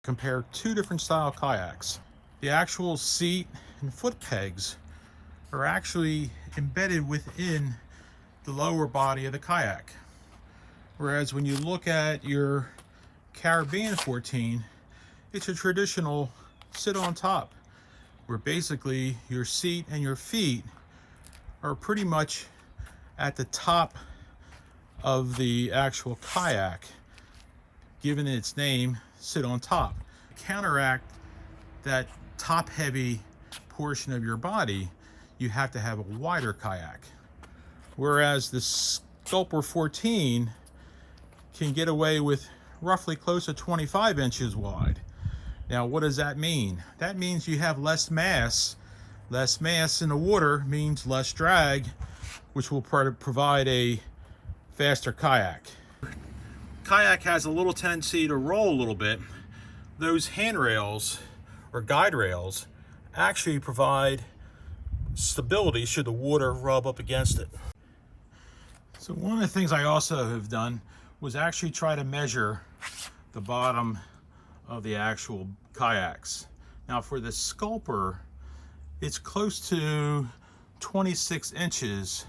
compare two different style kayaks. The actual seat and foot pegs are actually embedded within the lower body of the kayak. Whereas when you look at your Caribbean 14, it's a traditional sit on top, where basically your seat and your feet are pretty much at the top of the actual kayak, given its name, sit on top. To counteract that top heavy portion of your body, you have to have a wider kayak. Whereas the Scupper 14 can get away with roughly close to 25 inches wide. Now, what does that mean? That means you have less mass. Less mass in the water means less drag, which will provide a faster kayak. Kayak has a little tendency to roll a little bit. Those handrails or guide rails actually provide stability should the water rub up against it. So one of the things I also have done was actually try to measure the bottom of the actual kayaks. Now for the Scupper, it's close to 26 inches,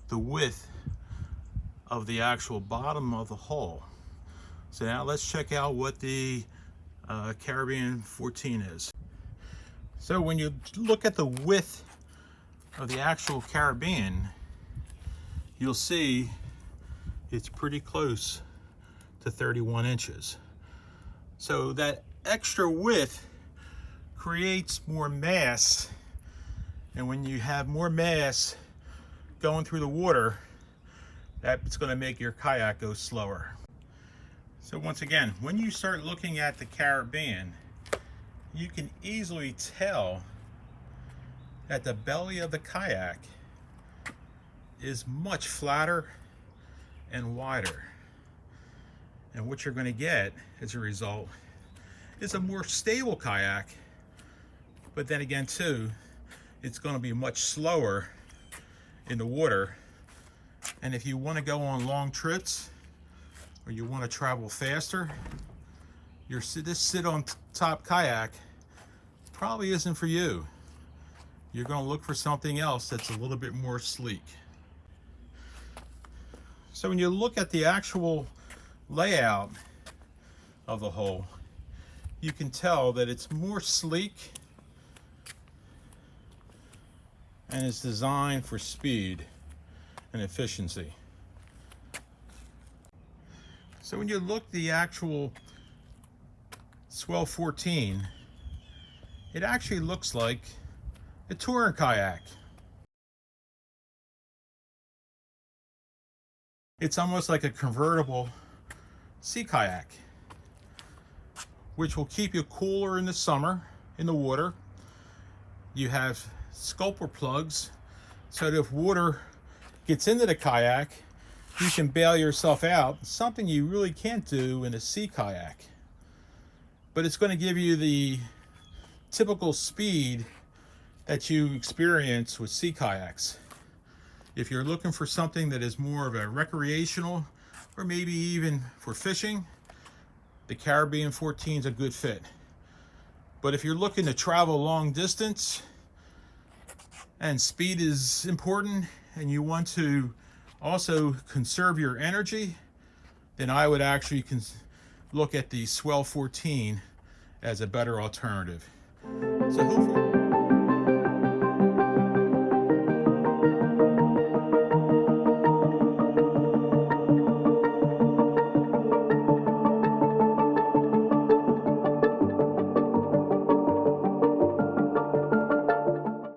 the width of the actual bottom of the hull. So now let's check out what the Caribbean 14 is. So when you look at the width of the actual Caribbean, you'll see it's pretty close to 31 inches. So that extra width creates more mass, and when you have more mass going through the water, that's going to make your kayak go slower. So once again, when you start looking at the Caribbean, you can easily tell that the belly of the kayak is much flatter and wider. And what you're going to get as a result is a more stable kayak, but then again too, it's going to be much slower in the water. And if you want to go on long trips or you want to travel faster, this sit on top kayak probably isn't for you. You're going to look for something else that's a little bit more sleek. So when you look at the actual layout of the hull, you can tell that it's more sleek and it's designed for speed and efficiency. So when you look at the actual Swell 14, it actually looks like a touring kayak. It's almost like a convertible sea kayak, which will keep you cooler in the summer in the water. You have Scupper plugs, so that if water gets into the kayak, you can bail yourself out, something you really can't do in a sea kayak. But it's going to give you the typical speed that you experience with sea kayaks. If you're looking for something that is more of a recreational, or maybe even for fishing, the Caribbean 14 is a good fit. But if you're looking to travel long distance and speed is important, and you want to also conserve your energy, then I would actually look at the Swell 14 as a better alternative. So hopefully